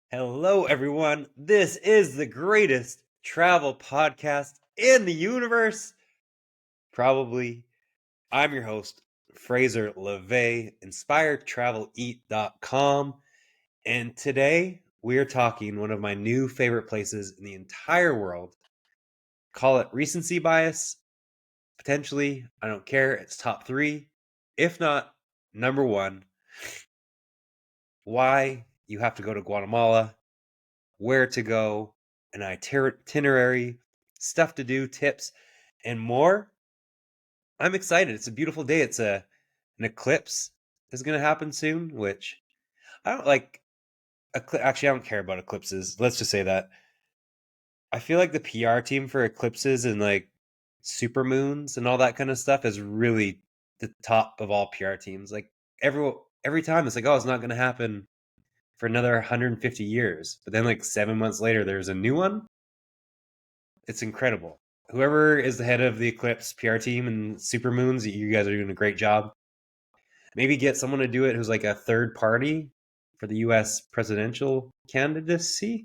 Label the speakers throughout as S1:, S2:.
S1: Hello, everyone. This is the greatest travel podcast in the universe. Probably. I'm your host, Fraser Laveay, inspiredtraveleat.com. And today we are talking one of my new favorite places in the entire world. Call it recency bias. Potentially, I don't care. It's top three. If not, number one. Why you have to go to Guatemala, where to go, an itinerary, stuff to do, tips, and more. I'm excited. It's a beautiful day. It's an eclipse is going to happen soon, which I don't like. Actually, I don't care about eclipses. Let's just say that. I feel like the PR team for eclipses and like super moons and all that kind of stuff is really the top of all PR teams. Like every time it's like, oh, it's not going to happen for another 150 years. But then like 7 months later, there's a new one. It's incredible. Whoever is the head of the Eclipse PR team and Supermoons, you guys are doing a great job. Maybe get someone to do it who's like a third party for the US presidential candidacy.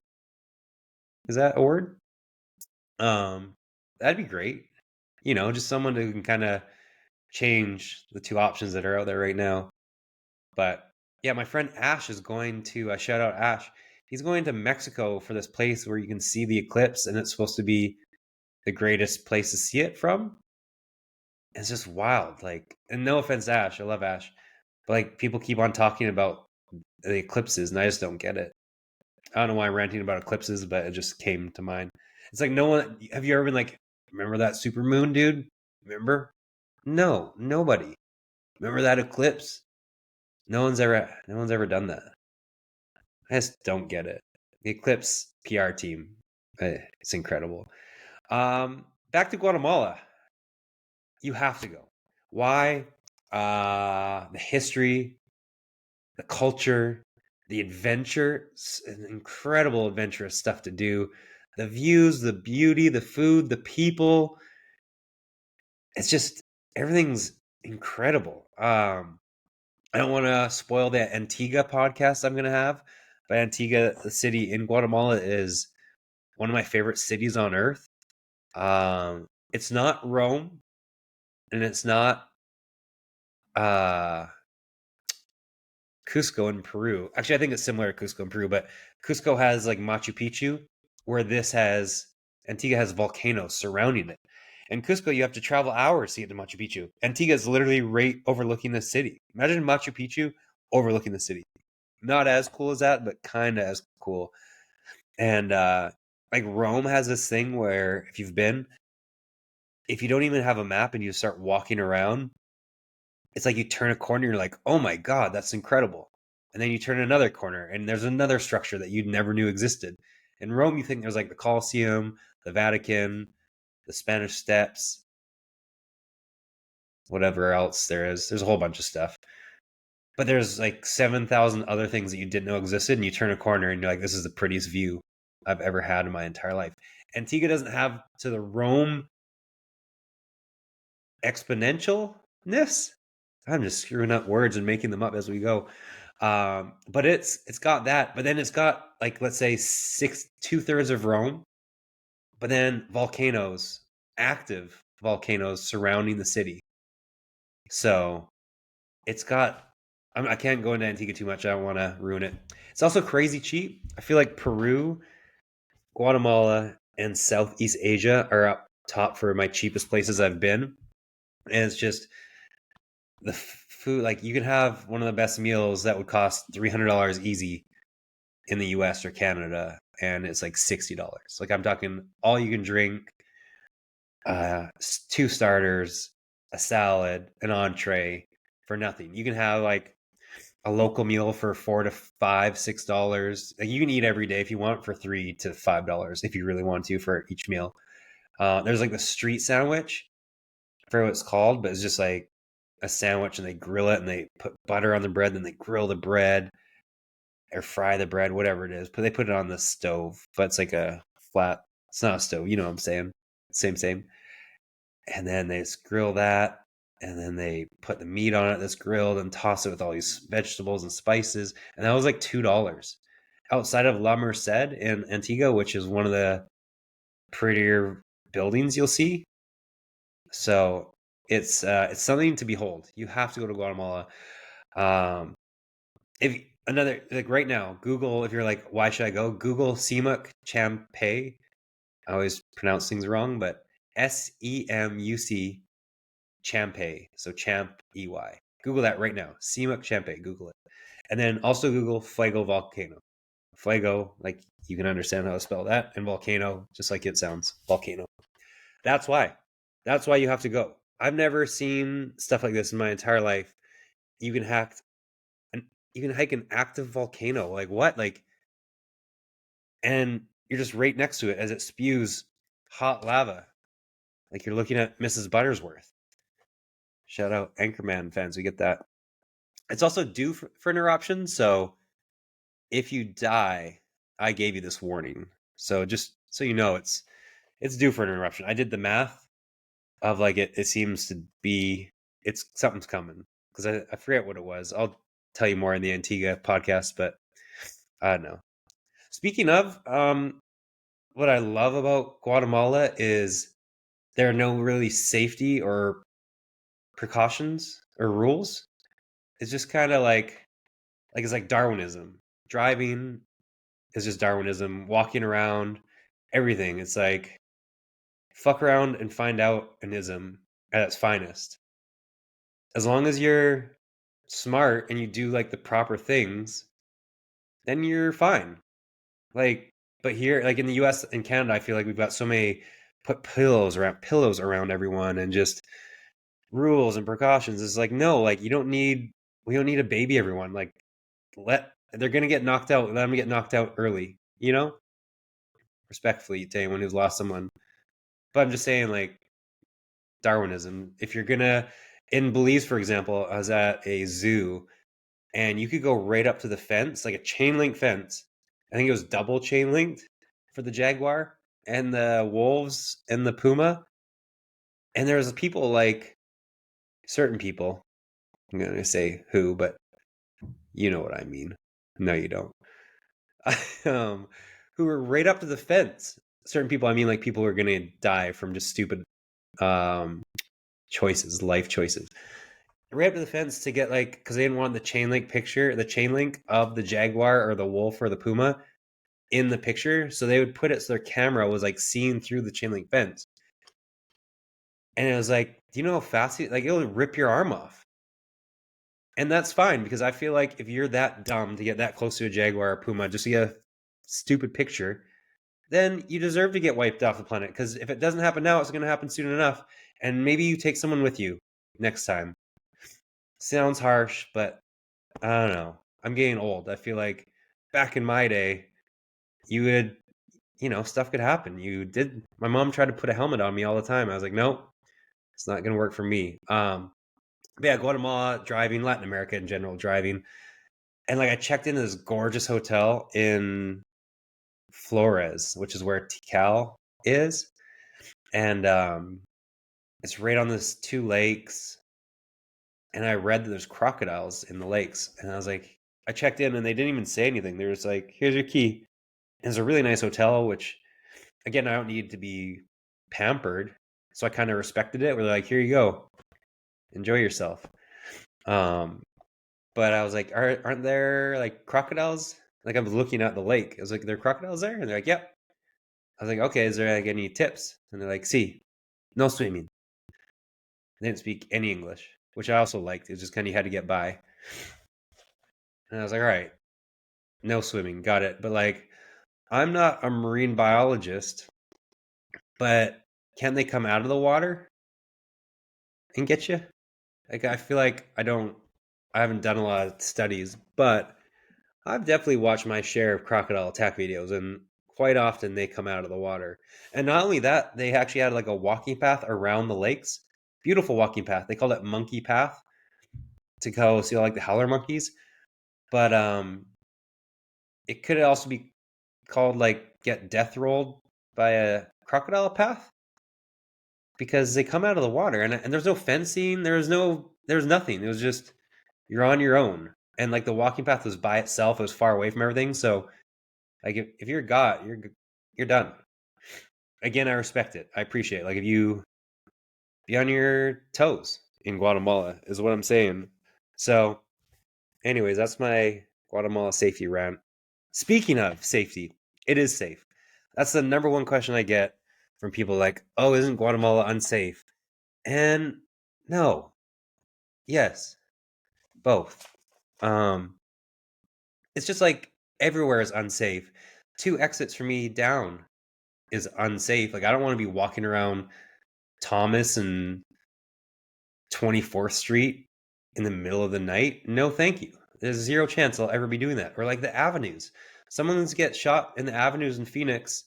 S1: Is that a word? Um, that'd be great. Just someone who can kind of change the two options that are out there right now. But yeah, my friend Ash is going to shout out Ash. He's going to Mexico for this place where you can see the eclipse, and it's supposed to be the greatest place to see it from. It's just wild. Like, and no offense, Ash, I love Ash, but like people keep on talking about the eclipses, and I just don't get it. I don't know why I'm ranting about eclipses, but it just came to mind. It's like no one. Have you ever been like, remember that super moon, dude? Remember? No, nobody. Remember that eclipse? No one's ever done that. I just don't get it. The eclipse PR team, it's incredible. Back to Guatemala. You have to go. Why? The history, the culture, the adventure. It's an incredible adventurous stuff to do. The views, the beauty, the food, the people. It's just everything's incredible. I don't want to spoil the Antigua podcast I'm going to have, but Antigua, the city in Guatemala, is one of my favorite cities on earth. It's not Rome, and it's not uh, Cusco in Peru. Actually, I think it's similar to Cusco in Peru, but Cusco has like Machu Picchu, where this has Antigua has volcanoes surrounding it. And Cusco, you have to travel hours to get to Machu Picchu. Antigua is literally right overlooking the city. Imagine Machu Picchu overlooking the city. Not as cool as that, but kind of as cool. And like Rome has this thing where if you've been, if you don't even have a map and you start walking around, it's like you turn a corner, you're like, oh my God, that's incredible. And then you turn another corner and there's another structure that you never knew existed. In Rome, you think there's like the Colosseum, the Vatican, the Spanish Steps, whatever else there is. There's a whole bunch of stuff. But there's like 7,000 other things that you didn't know existed. And you turn a corner and you're like, this is the prettiest view I've ever had in my entire life. Antigua doesn't have to the Rome exponentialness. I'm just screwing up words and making them up as we go. But it's got that, but then it's got like let's say 2/3 of Rome, but then volcanoes, active volcanoes surrounding the city. So it's got. I can't go into Antigua too much. I don't want to ruin it. It's also crazy cheap. I feel like Peru, Guatemala, and Southeast Asia are up top for my cheapest places I've been, and it's just the food. Like you can have one of the best meals that would cost $300 easy in the US or Canada, and it's like $60. Like I'm talking all you can drink, two starters, a salad, an entree for nothing. You can have like a local meal for $4 to $6. Like you can eat every day if you want for $3 to $5 if you really want to for each meal. There's like the street sandwich, I forget what it's called, but it's just like a sandwich and they grill it and they put butter on the bread, then they grill the bread or fry the bread, whatever it is. But they put it on the stove, but it's like a flat. It's not a stove, you know what I'm saying? Same. And then they just grill that, and then they put the meat on it that's grilled and toss it with all these vegetables and spices. And that was like $2. outside of La Merced in Antigua, which is one of the prettier buildings you'll see. So it's something to behold. You have to go to Guatemala. Um, if another like right now, Google, if you're like, why should I go? Google Seamuc Champay. I always pronounce things wrong, but SEMUC Champay. So Champ EY. Google that right now. Seamuc Champay. Google it. And then also Google Fuego Volcano. Fuego, like you can understand how to spell that, and volcano, just like it sounds, volcano. That's why. That's why you have to go. I've never seen stuff like this in my entire life. You can hack an you can hike an active volcano. Like what? Like, and you're just right next to it as it spews hot lava. Like you're looking at Mrs. Buttersworth. Shout out Anchorman fans, we get that. It's also due for an eruption, so if you die, I gave you this warning. So just so you know, it's due for an eruption. I did the math of like it seems to be it's something's coming because I forget what it was. I'll tell you more in the Antigua podcast, but I don't know. Speaking of, what I love about Guatemala is there are no really safety or precautions or rules. It's just kind of like it's like Darwinism. Driving is just Darwinism. Walking around, everything. It's like fuck around and find out an ism at its finest. As long as you're smart and you do like the proper things, then you're fine. Like, but here, like in the US and Canada, I feel like we've got so many put pillows around everyone and just rules and precautions. It's like, no, like we don't need to baby everyone. Like they're gonna get knocked out. Let them get knocked out early, you know? Respectfully to anyone who's lost someone. But I'm just saying, like, Darwinism. If you're gonna in Belize, for example, I was at a zoo and you could go right up to the fence, like a chain link fence. I think it was double chain linked for the jaguar and the wolves and the puma. And there was people like certain people. I'm gonna say who, but you know what I mean. No, you don't. um, who were right up to the fence. Certain people, I mean, like people who are gonna die from just stupid um, choices, life choices. Right up to the fence to get like because they didn't want the chain link picture, the chain link of the jaguar or the wolf or the puma in the picture, so they would put it so their camera was like seeing through the chain link fence. And it was like, do you know how fast like it'll rip your arm off? And that's fine because I feel like if you're that dumb to get that close to a jaguar or puma just to get a stupid picture, then you deserve to get wiped off the planet. Because if it doesn't happen now, it's going to happen soon enough. And maybe you take someone with you next time. Sounds harsh, but I don't know. I'm getting old. I feel like back in my day, you would, stuff could happen. My mom tried to put a helmet on me all the time. I was like, nope, it's not going to work for me. But yeah, Guatemala, driving, Latin America in general, driving. And like I checked into this gorgeous hotel in Flores, which is where Tikal is. And it's right on this two lakes. And I read that there's crocodiles in the lakes. And I was like, I checked in and they didn't even say anything. They were just like, here's your key. And it's a really nice hotel, which again, I don't need to be pampered. So I kind of respected it. We're like, here you go. Enjoy yourself. But I was like, aren't there like crocodiles? Like I was looking at the lake. I was like, there are crocodiles there? And they're like, yep. I was like, okay, is there like any tips? And they're like, see, no swimming. They didn't speak any English, which I also liked. It just kind of had to get by. And I was like, all right, no swimming, got it. But like, I'm not a marine biologist, but can they come out of the water and get you? Like, I feel like I haven't done a lot of studies, but I've definitely watched my share of crocodile attack videos, and quite often they come out of the water. And not only that, they actually had like a walking path around the lakes. Beautiful walking path. They called it monkey path to go see like the howler monkeys. But it could also be called like get death rolled by a crocodile path because they come out of the water and there's no fencing, there's nothing. It was just you're on your own. And like the walking path was by itself, it was far away from everything. So Like if you're got, you're done. Again, I respect it. I appreciate it. Like if you be on your toes in Guatemala is what I'm saying. So, anyways, that's my Guatemala safety rant. Speaking of safety, it is safe. That's the number one question I get from people like, "Oh, isn't Guatemala unsafe?" And no. Yes, both. Um it's just like everywhere is unsafe. Two exits for me down is unsafe. Like I don't want to be walking around Thomas and 24th Street in the middle of the night. No, thank you. There's zero chance I'll ever be doing that. Or like the avenues. Someone's get shot in the avenues in Phoenix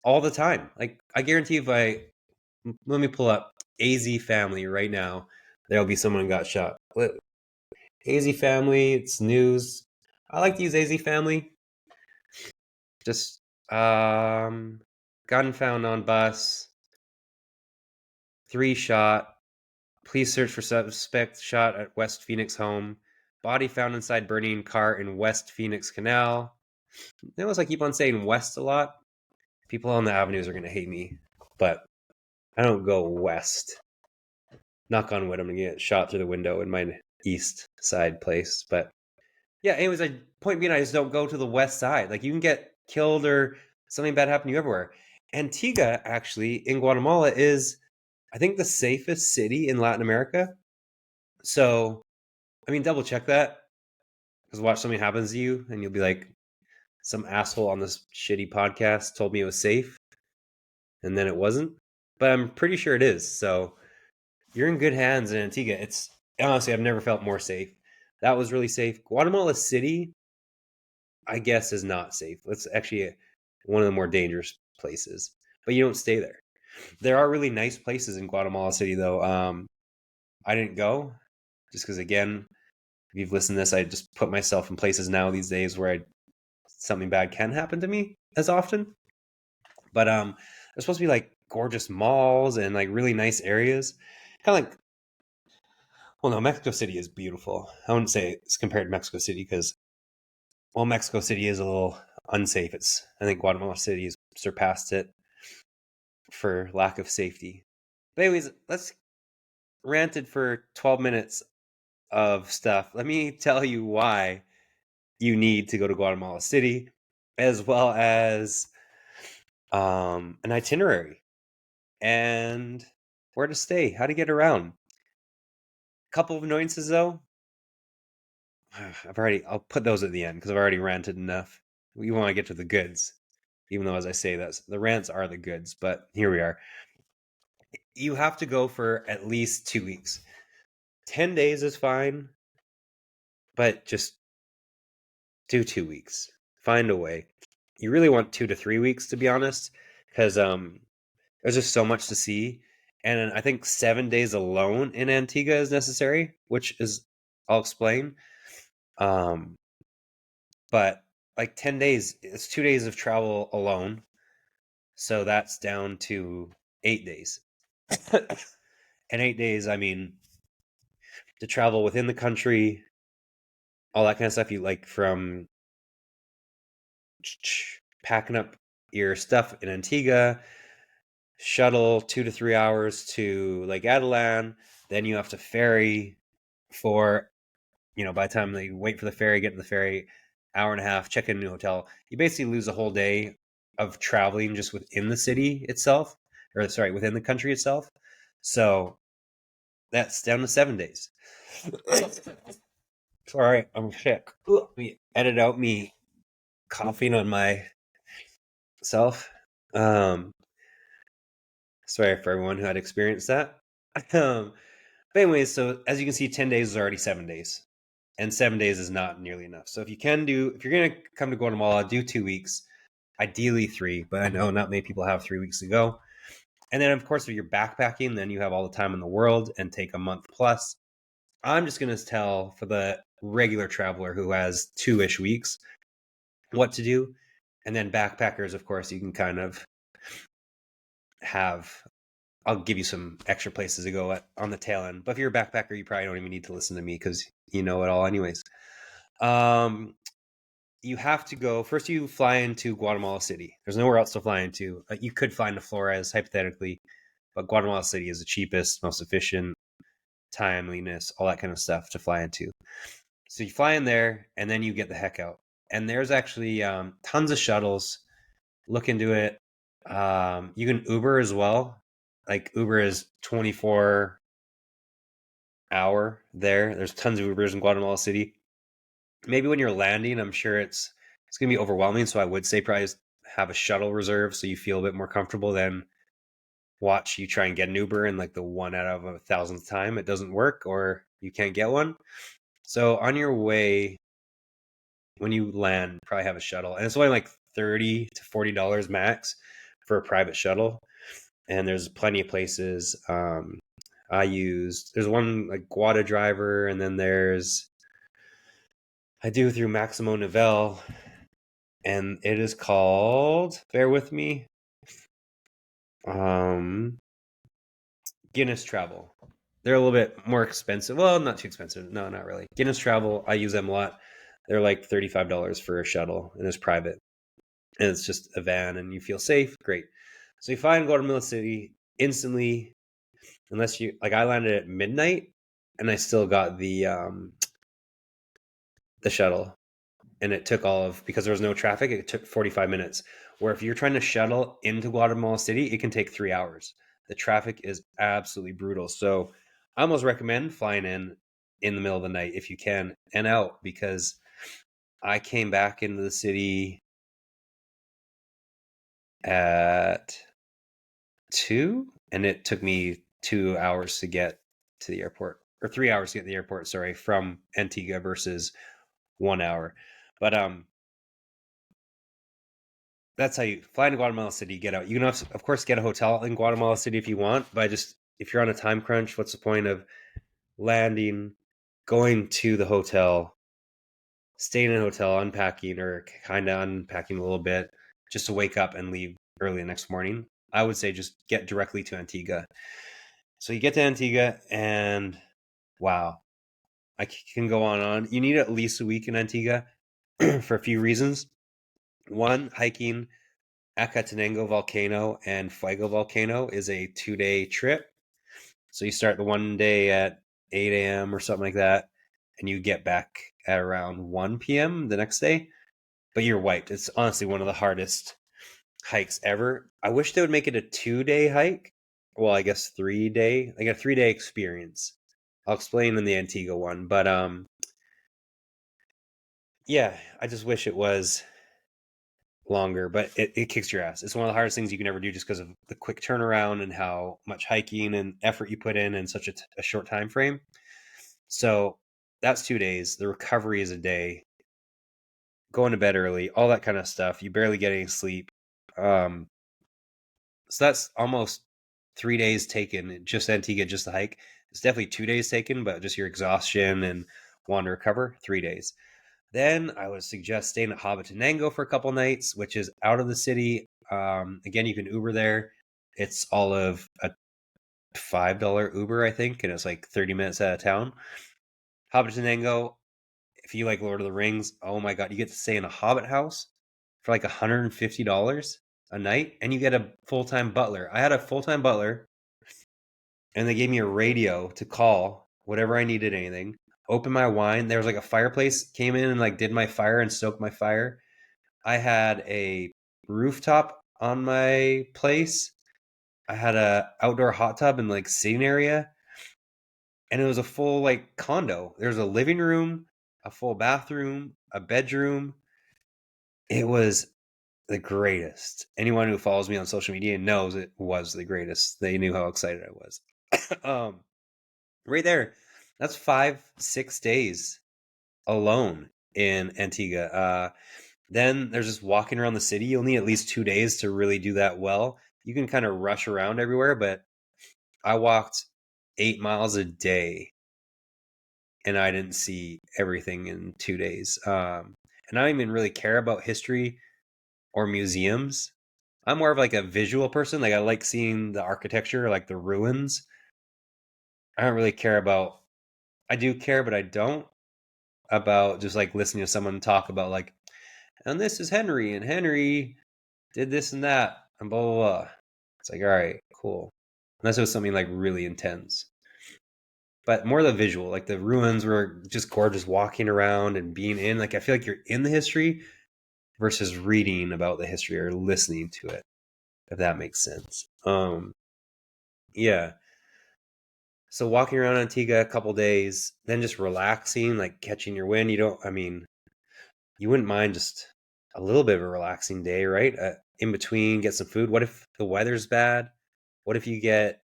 S1: all the time. Like I guarantee if I let me pull up AZ Family right now, there'll be someone who got shot. AZ Family, it's news. I like to use AZ Family. Just gun found on bus, 3 shot. Police search for suspect shot at West Phoenix home. Body found inside burning car in West Phoenix Canal. Notice I keep on saying West a lot. People on the avenues are going to hate me, but I don't go west. Knock on wood, I'm going to get shot through the window in my east side place. But yeah, anyways, point being, I just don't go to the west side. Like you can get killed or something bad happen to you everywhere. Antigua, actually, in Guatemala is, I think, the safest city in Latin America. So, I mean, double check that because watch something happens to you and you'll be like, some asshole on this shitty podcast told me it was safe and then it wasn't. But I'm pretty sure it is. So you're in good hands in Antigua. It's honestly, I've never felt more safe. That was really safe. Guatemala City, I guess, is not safe. It's actually one of the more dangerous places, but you don't stay there. There are really nice places in Guatemala City, though. I didn't go just because, again, if you've listened to this, I just put myself in places now these days where something bad can happen to me as often. But there's supposed to be like gorgeous malls and like really nice areas. Kind of like, well, no, Mexico City is beautiful. I wouldn't say it's compared to Mexico City because, well, Mexico City is a little unsafe. I think Guatemala City has surpassed it for lack of safety. But anyways, let's ranted for 12 minutes of stuff. Let me tell you why you need to go to Guatemala City, as well as an itinerary and where to stay, how to get around. A couple of annoyances though. I'll put those at the end because I've already ranted enough. We want to get to the goods, even though as I say that the rants are the goods, but here we are. You have to go for at least 2 weeks. 10 days is fine, but just do 2 weeks. Find a way. You really want 2 to 3 weeks, to be honest, because there's just so much to see, and I think 7 days alone in Antigua is necessary, which is I'll explain. But like 10 days, it's 2 days of travel alone, so that's down to 8 days. And 8 days, I mean, to travel within the country, all that kind of stuff. You like from packing up your stuff in Antigua, shuttle 2 to 3 hours to Lake Adelan, then you have to ferry for, by the time they wait for the ferry, get to the ferry, hour and a half, check in a new hotel. You basically lose a whole day of traveling just within the city itself, or sorry, within the country itself. So that's down to 7 days. Sorry, I'm sick. Let me edit out me coughing on myself. Sorry for everyone who had experienced that. But anyways, so as you can see, 10 days is already 7 days. And 7 days is not nearly enough. So if you're going to come to Guatemala, do 2 weeks, ideally 3, but I know not many people have 3 weeks to go. And then, of course, if you're backpacking, then you have all the time in the world and take a month plus. I'm just going to tell for the regular traveler who has 2-ish weeks what to do. And then backpackers, of course, you can kind of I'll give you some extra places to go on the tail end. But if you're a backpacker, you probably don't even need to listen to me because you know it all anyways. you have to go first. You fly into Guatemala City. There's nowhere else to fly into. You could fly into Flores hypothetically, but Guatemala City is the cheapest, most efficient, timeliness, all that kind of stuff to fly into. So you fly in there, and then you get the heck out. And there's actually tons of shuttles. Look into it. You can Uber as well. Like Uber is 24-hour there. There's tons of Ubers in Guatemala City. Maybe when you're landing, I'm sure it's gonna be overwhelming. So I would say probably have a shuttle reserve so you feel a bit more comfortable than watch you try and get an Uber and like the one out of 1,000th time it doesn't work or you can't get one. So on your way, when you land, probably have a shuttle, and it's only like $30 to $40 max for a private shuttle. And there's plenty of places. There's one like Guada driver, and then I do through Maximo Novell, and it is called, bear with me, um, Guinness Travel. They're a little bit more expensive. Well, not too expensive. No, not really. Guinness Travel, I use them a lot. They're like $35 for a shuttle, and it's private. And it's just a van, and you feel safe. Great. So you find Guatemala City instantly, unless you, like I landed at midnight, and I still got the shuttle. And it took because there was no traffic, it took 45 minutes. Where if you're trying to shuttle into Guatemala City, it can take 3 hours. The traffic is absolutely brutal. So I almost recommend flying in the middle of the night if you can and out, because I came back into the city at 2, and it took me 2 hours to get to the airport, or 3 hours to get to the airport, sorry, from Antigua versus 1 hour. But that's how you fly into Guatemala City, get out. You can, of course, get a hotel in Guatemala City if you want, but if you're on a time crunch, what's the point of landing, going to the hotel, staying in a hotel, unpacking, or kind of unpacking a little bit just to wake up and leave early the next morning? I would say just get directly to Antigua. So you get to Antigua, and wow, I can go on and on. You need at least a week in Antigua for a few reasons. One, hiking Acatenango volcano and Fuego volcano is a 2-day trip. So you start the one day at 8 a.m. or something like that, and you get back at around 1 p.m. the next day, but you're wiped. It's honestly one of the hardest hikes ever. I wish they would make it a 2-day hike. Well, I guess 3-day, like a 3-day experience. I'll explain in the Antigua one, but yeah, I just wish it was longer, but it kicks your ass. It's one of the hardest things you can ever do just because of the quick turnaround and how much hiking and effort you put in such a short time frame. So that's 2 days. The recovery is a day. Going to bed early, all that kind of stuff. You barely get any sleep. So that's almost 3 days taken, just Antigua, just the hike. It's definitely 2 days taken, but just your exhaustion and want to recover, 3 days. Then I would suggest staying at Hobbitenango for a couple nights, which is out of the city. Again, you can Uber there. It's all of a $5 Uber, I think, and it's like 30 minutes out of town. Hobbitenango, if you like Lord of the Rings, oh my God, you get to stay in a Hobbit house for like $150 a night, and you get a full-time butler. I had a full-time butler, and they gave me a radio to call whatever I needed, anything. Open my wine. There was like a fireplace, came in and like did my fire and stoked my fire. I had a rooftop on my place. I had a outdoor hot tub and like sitting area, and it was a full like condo. There's a living room, a full bathroom, a bedroom. It was the greatest. Anyone who follows me on social media knows it was the greatest. They knew how excited I was. Right there, that's 5-6 days alone in Antigua. Then there's just walking around the city. You'll need at least 2 days to really do that well. You can kind of rush around everywhere, but I walked 8 miles a day, and I didn't see everything in 2 days. And I don't even really care about history or museums. I'm more of like a visual person. Like I like seeing the architecture, like the ruins. I don't really care about, I do care, but I don't, about just like listening to someone talk about like and this is Henry, and Henry did this and that, and blah, blah, blah. It's like, all right, cool. Unless it was something like really intense. But more the visual, like the ruins were just gorgeous walking around and being in. Like, I feel like you're in the history versus reading about the history or listening to it, if that makes sense. Yeah. So walking around Antigua a couple days, then just relaxing, like catching your wind. You wouldn't mind just a little bit of a relaxing day, right? In between, get some food. What if the weather's bad? What if you get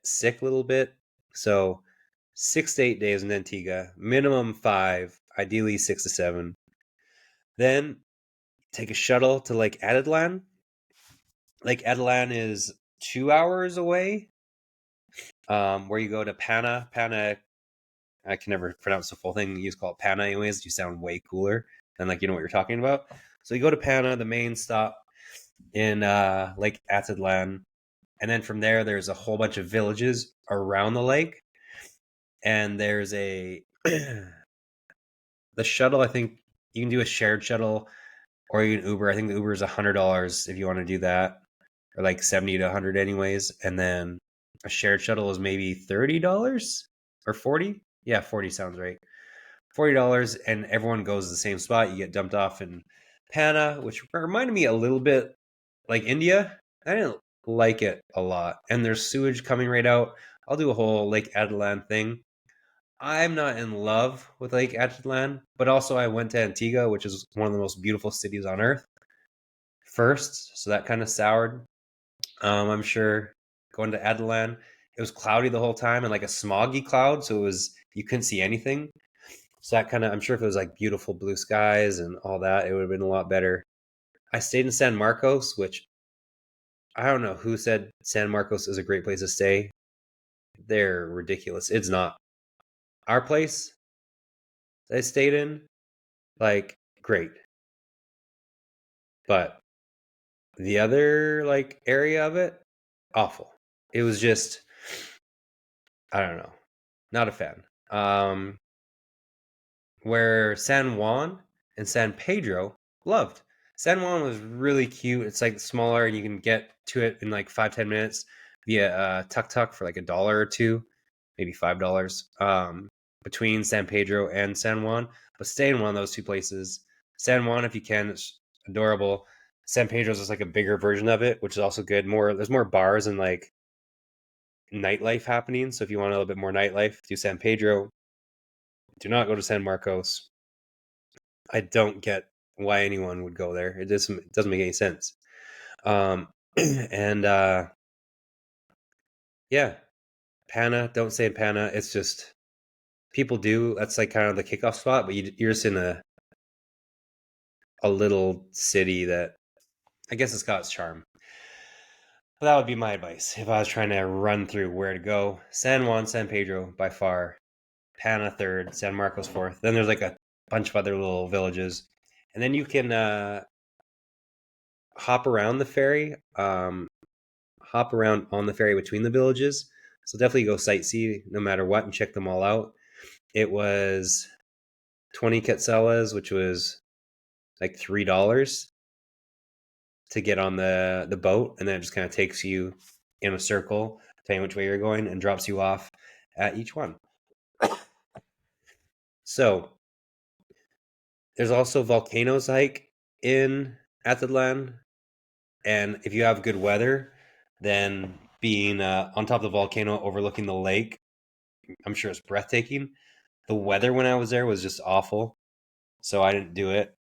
S1: sick a little bit? So 6 to 8 days in Antigua, minimum 5, ideally 6 to 7. Then take a shuttle to Lake Atitlan. Lake Atitlan is 2 hours away, where you go to Pana. Pana, I can never pronounce the full thing. You just call it Pana anyways. You sound way cooler and like you know what you're talking about. So you go to Pana, the main stop in Lake Atitlan. And then from there's a whole bunch of villages around the lake. And there's the shuttle, I think you can do a shared shuttle or you can Uber. I think the Uber is $100 if you want to do that, or like 70 to 100 anyways. And then a shared shuttle is maybe $30 or 40. Yeah, 40 sounds right. $40, and everyone goes to the same spot. You get dumped off in Pana, which reminded me a little bit like India. I didn't like it a lot. And there's sewage coming right out. I'll do a whole Lake Atitlan thing. I'm not in love with Lake Atitlan, but also I went to Antigua, which is one of the most beautiful cities on earth, first. So that kind of soured. I'm sure going to Atitlan, it was cloudy the whole time and like a smoggy cloud. So you couldn't see anything. So that kind of, I'm sure if it was like beautiful blue skies and all that, it would have been a lot better. I stayed in San Marcos, which I don't know who said San Marcos is a great place to stay. They're ridiculous. It's not. Our place that I stayed in, like, great. But the other like area of it, awful. It was just, I don't know. Not a fan. Where San Juan and San Pedro, loved. San Juan was really cute. It's like smaller and you can get to it in like 5-10 minutes via tuk tuk for like $1 or two, maybe $5. Between San Pedro and San Juan. But stay in one of those two places. San Juan, if you can, it's adorable. San Pedro's is like a bigger version of it, which is also good. There's more bars and like nightlife happening. So if you want a little bit more nightlife, do San Pedro. Do not go to San Marcos. I don't get why anyone would go there. It doesn't make any sense. And yeah, Pana. Don't say Pana. It's just people do. That's like kind of the kickoff spot, but you're just in a little city that I guess it's got its charm. But that would be my advice if I was trying to run through where to go. San Juan, San Pedro by far. Pana third, San Marcos fourth. Then there's like a bunch of other little villages, and then you can hop around the ferry. Hop around on the ferry between the villages. So definitely go sightsee no matter what and check them all out. It was 20 quetzales, which was like $3 to get on the boat, and then it just kind of takes you in a circle, telling which way you're going, and drops you off at each one. So there's also volcanoes hike in Atitlan, and if you have good weather, then being on top of the volcano overlooking the lake, I'm sure it's breathtaking. The weather when I was there was just awful, so I didn't do it.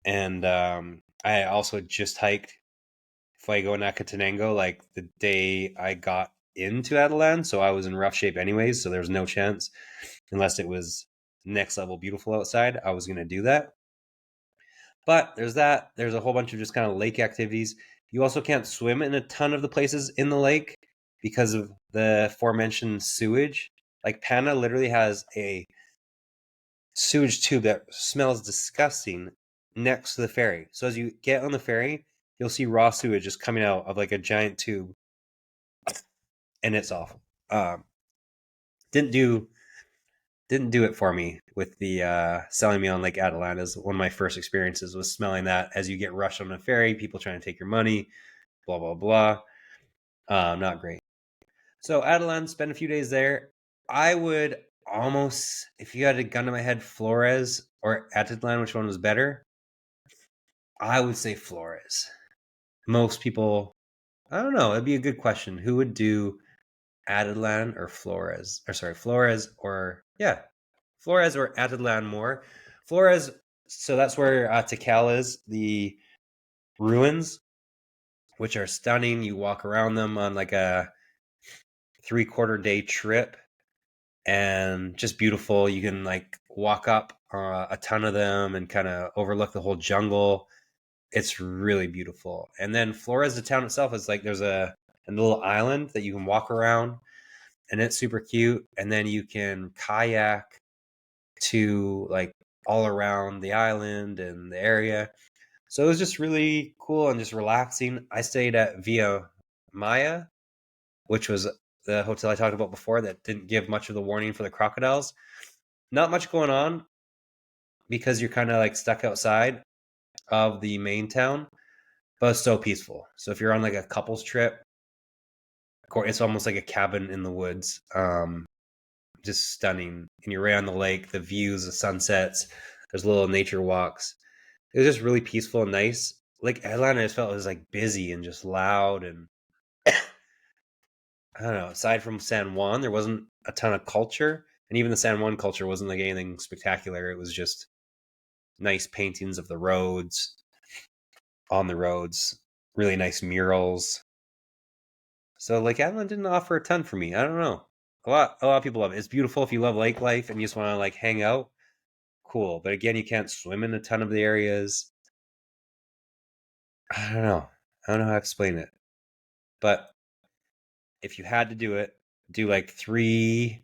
S1: And I also just hiked Fuego Nacatenango like the day I got into Adelan, so I was in rough shape anyways, so there was no chance, unless it was next level beautiful outside, I was going to do that. But there's that. There's a whole bunch of just kind of lake activities. You also can't swim in a ton of the places in the lake because of the aforementioned sewage. Like Pana literally has a sewage tube that smells disgusting next to the ferry. So as you get on the ferry, you'll see raw sewage just coming out of like a giant tube, and it's awful. Didn't do didn't do it for me with the selling me on Lake Adelan. As one of my first experiences was smelling that as you get rushed on a ferry, people trying to take your money, blah blah blah. Not great. So Adelan, spend a few days there. I would almost, if you had a gun to my head, Flores or Atitlan, which one was better? I would say Flores. Most people, I don't know. It'd be a good question. Who would do Atitlan or Flores? Or sorry, Flores or yeah, Flores or Atitlan more. Flores. So that's where Tikal is, the ruins, which are stunning. You walk around them on like a 3/4 day trip and just beautiful. You can like walk up a ton of them and kind of overlook the whole jungle. It's really beautiful. And then Flores, the town itself, is like there's a little island that you can walk around, and it's super cute. And then you can kayak to like all around the island and the area. So it was just really cool and just relaxing. I stayed at Via Maya, which was the hotel I talked about before that didn't give much of the warning for the crocodiles. Not much going on because you're kind of like stuck outside of the main town, but it's so peaceful. So if you're on like a couples trip, it's almost like a cabin in the woods. Just stunning. And you're right on the lake, the views, the sunsets, there's little nature walks. It was just really peaceful and nice. Like Atlanta, I just felt it was like busy and just loud. And I don't know, aside from San Juan, there wasn't a ton of culture. And even the San Juan culture wasn't like anything spectacular. It was just nice paintings of the roads, on the roads, really nice murals. So like Adelan didn't offer a ton for me. I don't know. A lot of people love it. It's beautiful if you love lake life and you just want to like hang out. Cool. But again, you can't swim in a ton of the areas. I don't know. I don't know how to explain it. But if you had to do it, do like three.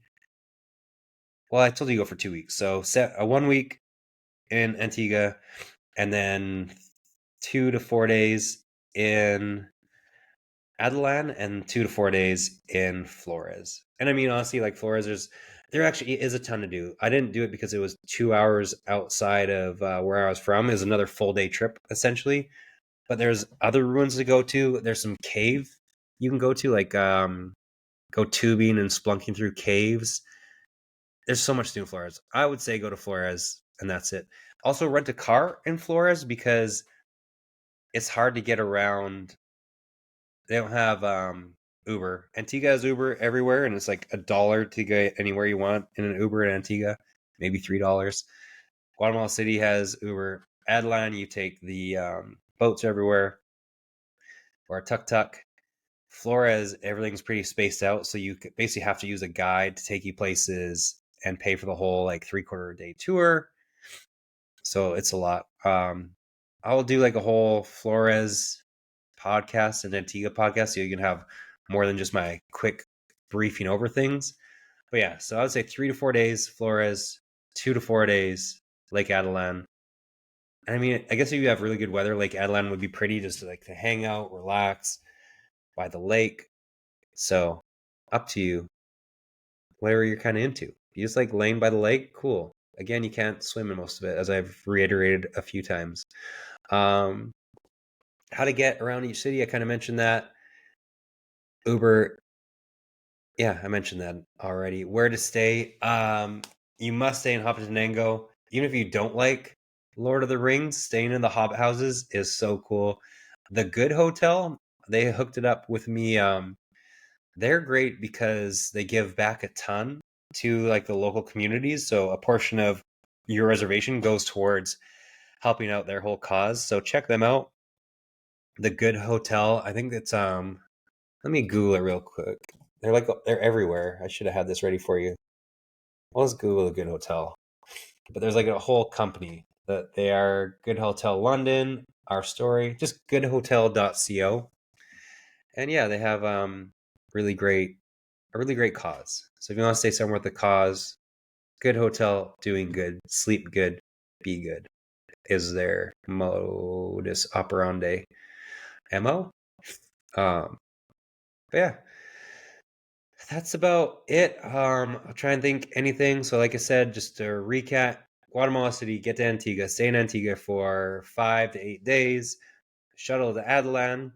S1: Well, I told you go for 2 weeks. So set a 1 week in Antigua and then 2 to 4 days in Adelan and 2 to 4 days in Flores. And I mean, honestly, like Flores, there actually is a ton to do. I didn't do it because it was 2 hours outside of where I was from. It was another full day trip essentially. But there's other ruins to go to. There's some cave you can go to, like go tubing and splunking through caves. There's so much to do in Flores. I would say go to Flores and that's it. Also rent a car in Flores because it's hard to get around. They don't have Uber. Antigua has Uber everywhere, and it's like $1 to get anywhere you want in an Uber in Antigua, maybe $3. Guatemala City has Uber. Adelan, you take the boats everywhere, or a tuk-tuk. Flores, everything's pretty spaced out, so you basically have to use a guide to take you places and pay for the whole like 3/4 day tour. So it's a lot. I will do like a whole Flores podcast and Antigua podcast so you can have more than just my quick briefing over things. But yeah, so I would say 3 to 4 days Flores, 2 to 4 days Lake Adelan. I mean, I guess if you have really good weather, Lake Adelan would be pretty just to, like to hang out, relax by the lake. So up to you, whatever you're kind of into. You just like laying by the lake, cool. Again, you can't swim in most of it, as I've reiterated a few times. How to get around each city, I kind of mentioned that. Uber, yeah, I mentioned that already. Where to stay? You must stay in Hopitanango. Even if you don't like Lord of the Rings, staying in the Hobbit houses is so cool. The Good Hotel, they hooked it up with me. They're great because they give back a ton to like the local communities. So a portion of your reservation goes towards helping out their whole cause. So check them out. The Good Hotel. I think it's let me Google it real quick. They're everywhere. I should have had this ready for you. Well, let's Google a Good Hotel. But there's like a whole company that they are Good Hotel London, Our Story, just goodhotel.co. And yeah, they have really great a really great cause. So if you want to stay somewhere with a cause, good hotel, doing good, sleep good, be good is their modus operandi. MO. But yeah, That's about it. I'll try and think anything. So, like I said, just to recap, Guatemala City, get to Antigua, stay in Antigua for 5 to 8 days, shuttle to Adelan.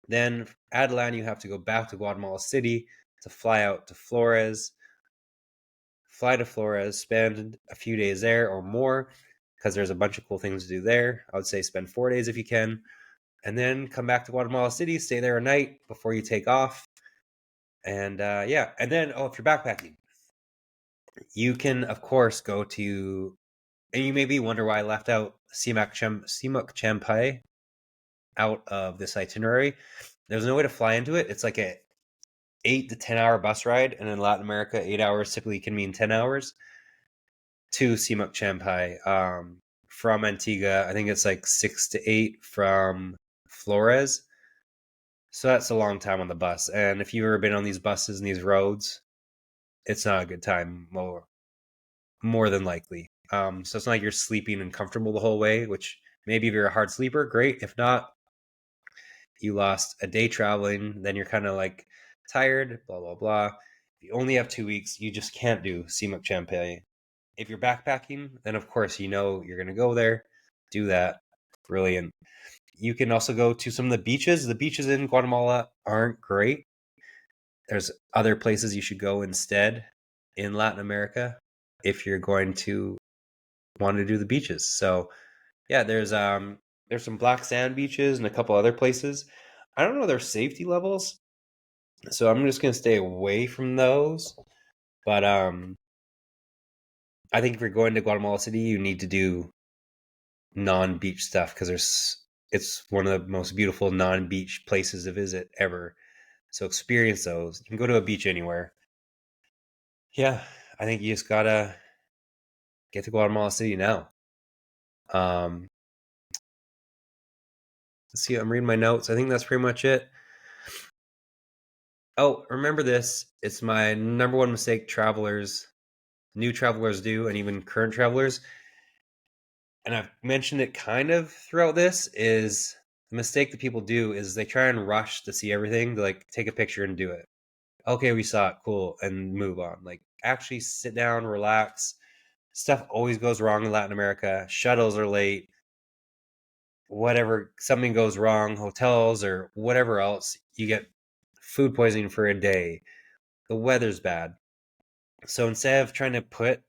S1: Then, Adelan, you have to go back to Guatemala City to fly out to Flores. Fly to Flores, spend a few days there or more because there's a bunch of cool things to do there. I would say spend 4 days if you can. And then come back to Guatemala City, stay there a night before you take off. And yeah, and then, oh, if you're backpacking, you can, of course, go to, and you maybe wonder why I left out Simak Champai out of this itinerary. There's no way to fly into it. It's like a 8 to 10 hour bus ride, and in Latin America, 8 hours typically can mean 10 hours to Simak Champai. From Antigua, I think it's like 6 to 8 from Flores. So that's a long time on the bus. And if you've ever been on these buses and these roads, it's not a good time. More than likely. So it's not like you're sleeping and comfortable the whole way, which maybe if you're a hard sleeper, great. If not, you lost a day traveling, then you're kind of like tired, blah, blah, blah. If you only have 2 weeks, you just can't do Simak Champagne. If you're backpacking, then of course you know you're going to go there, do that. Brilliant. You can also go to some of the beaches. The beaches in Guatemala aren't great. There's other places you should go instead in Latin America if you're going to want to do the beaches. So yeah, there's some black sand beaches and a couple other places. I don't know their safety levels, so I'm just gonna stay away from those. But I think if you're going to Guatemala City, you need to do non-beach stuff because it's one of the most beautiful non-beach places to visit ever. So experience those. You can go to a beach anywhere. Yeah, I think you just gotta get to Guatemala City now. Um, let's see, I'm reading my notes. I think that's pretty much it. Oh, remember this. It's my number one mistake new travelers do, and even current travelers. And I've mentioned it kind of throughout this is the mistake that people do is they try and rush to see everything. They like take a picture and do it. Okay, we saw it, cool, and move on. Like actually sit down, relax. Stuff always goes wrong in Latin America. Shuttles are late. Whatever, something goes wrong, hotels or whatever else, you get food poisoning for a day. The weather's bad. So instead of trying to put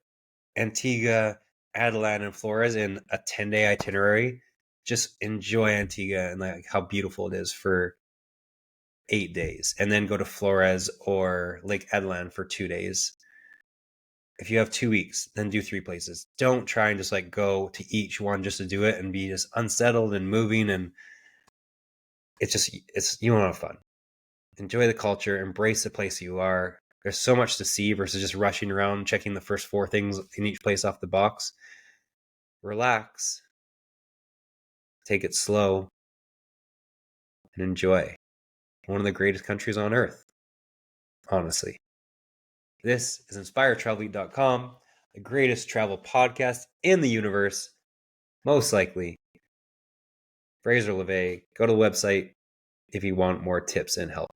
S1: Antigua, Adelan, and Flores in a 10-day itinerary, just enjoy Antigua and like how beautiful it is for 8 days, and then go to Flores or Lake Adelan for 2 days. If you have 2 weeks, then do 3 places. Don't try and just like go to each one just to do it and be just unsettled and moving, and it's you want to have fun. Enjoy the culture, embrace the place you are. There's so much to see versus just rushing around checking the first 4 things in each place off the box. Relax, take it slow, and enjoy. One of the greatest countries on earth, honestly. This is InspireTravelEat.com, the greatest travel podcast in the universe, most likely. Fraser Laveay. Go to the website if you want more tips and help.